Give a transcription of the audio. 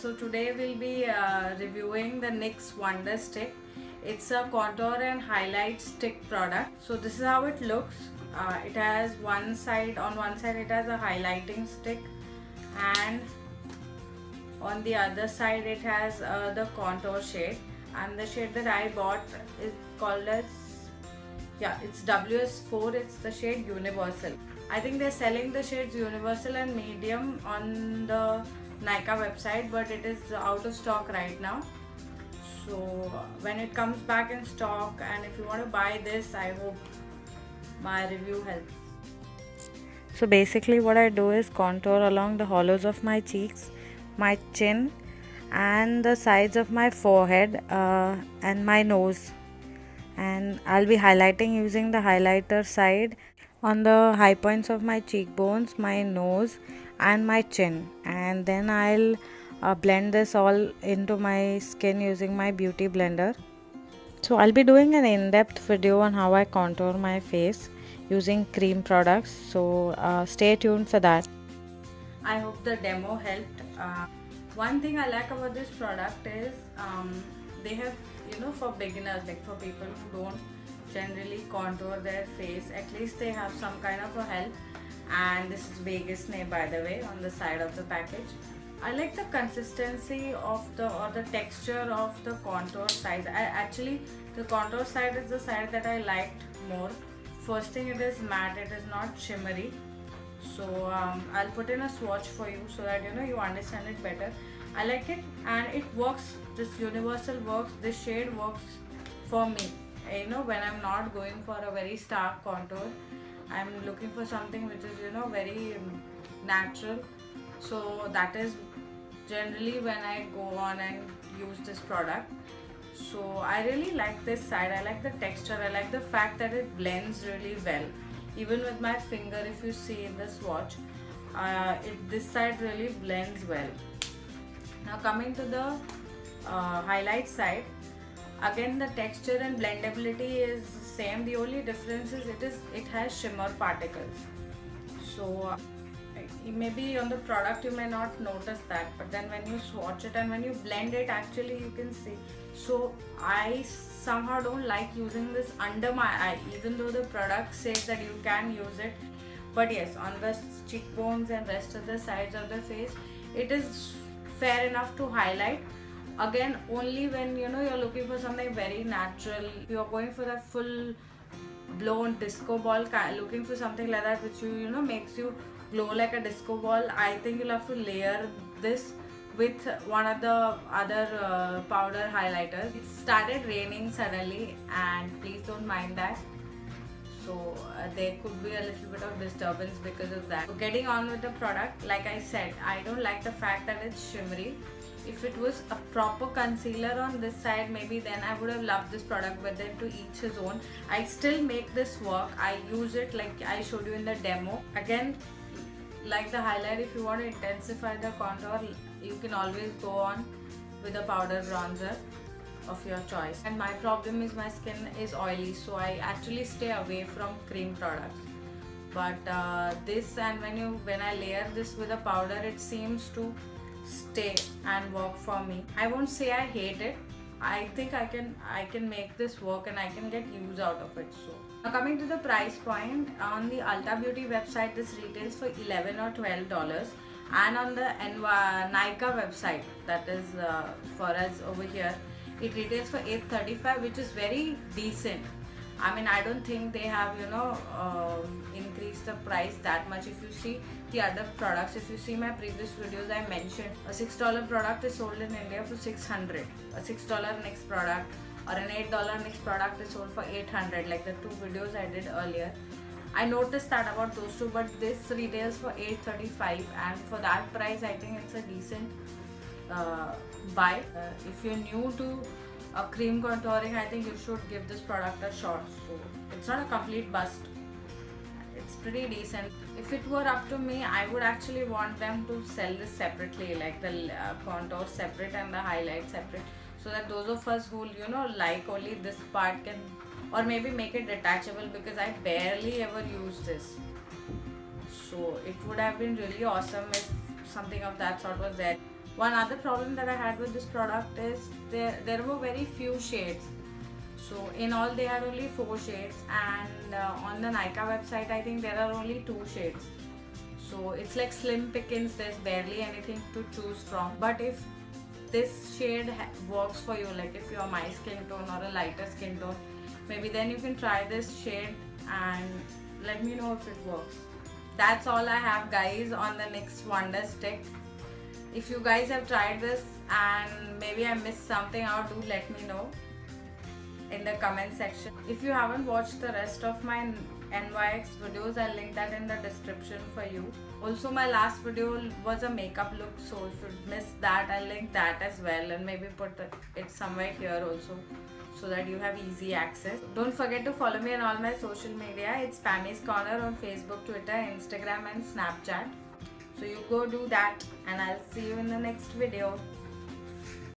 So today we'll be reviewing the NYX Wonder Stick. It's a contour and highlight stick product. So this is how it looks. It has one side it has a highlighting stick, and on the other side it has the contour shade, and the shade that I bought is called as, it's WS4. It's the shade Universal. I think they're selling the shades Universal and Medium on the Nykaa website, but it is out of stock right now. So when it comes back in stock, and if you want to buy this, I hope my review helps. So basically what I do is contour along the hollows of my cheeks, my chin, and the sides of my forehead and my nose. And I'll be highlighting using the highlighter side on the high points of my cheekbones, my nose, and my chin. And then I'll blend this all into my skin using my beauty blender. So I'll be doing an in-depth video on how I contour my face using cream products. So stay tuned for that. I hope the demo helped. One thing I like about this product is they have, for beginners, like for people who don't generally contour their face, at least they have some kind of a help. And this is Vegas Nay, by the way, on the side of the package. I like the consistency of the texture of the contour side. Actually, the contour side is the side that I liked more. First thing, it is matte, it is not shimmery. So I'll put in a swatch for you so that you understand it better. I like it, and it works. This Universal works. This shade works for me. When I'm not going for a very stark contour, I'm looking for something which is very natural. So that is generally when I go on and use this product. So I really like this side. I like the texture. I like the fact that it blends really well. Even with my finger, if you see in the swatch, this side really blends well. Now coming to the highlight side, again the texture and blendability is same. The only difference is it has shimmer particles. So maybe on the product you may not notice that, but then when you swatch it and when you blend it, actually you can see. So I somehow don't like using this under my eye, even though the product says that you can use it. But yes, on the cheekbones and rest of the sides of the face, it is fair enough to highlight. Again, only when you're looking for something very natural. If you're going for that full blown disco ball, looking for something like that which makes you glow like a disco ball, I think you'll have to layer this with one of the other powder highlighters. It started raining suddenly, and please don't mind that. So there could be a little bit of disturbance because of that. So getting on with the product, like I said, I don't like the fact that it's shimmery. If it was a proper concealer on this side, maybe then I would have loved this product, but then to each his own. I still make this work. I use it like I showed you in the demo. Again, like the highlight, if you want to intensify the contour, you can always go on with a powder bronzer of your choice. And my problem is my skin is oily, so I actually stay away from cream products. But this, and when I layer this with a powder, it seems to stay and work for me. I won't say I hate it. I think I can make this work, and I can get use out of it. So now coming to the price point, on the Ulta Beauty website this retails for $11 or $12, and on the Nykaa website, that is for us over here, it retails for $8.35, which is very decent. I mean, I don't think they have increased the price that much. If you see the other products, if you see my previous videos, I mentioned a $6 product is sold in India for $600. A $6 NYX product or an $8 NYX product is sold for $800, like the two videos I did earlier. I noticed that about those two, but this retails for $8.35, and for that price, I think it's a decent buy. If you're new to cream contouring, I think you should give this product a shot. So it's not a complete bust. It's pretty decent. If it were up to me, I would actually want them to sell this separately, like the contour separate and the highlight separate, so that those of us who like only this part can, or maybe make it detachable, because I barely ever use this. So it would have been really awesome if something of that sort was there. One other problem that I had with this product is there were very few shades. So in all they had only 4 shades, and on the Nykaa website I think there are only 2 shades. So it's like slim pickings, there's barely anything to choose from. But if this shade works for you, like if you're my skin tone or a lighter skin tone, maybe then you can try this shade and let me know if it works. That's all I have, guys, on the NYX Wonder Stick. If you guys have tried this and maybe I missed something out, do let me know in the comment section. If you haven't watched the rest of my NYX videos, I'll link that in the description for you. Also, my last video was a makeup look, so if you missed that, I'll link that as well and maybe put it somewhere here also, so that you have easy access. Don't forget to follow me on all my social media. It's Pammy's Corner on Facebook, Twitter, Instagram and Snapchat. So you go do that, and I'll see you in the next video.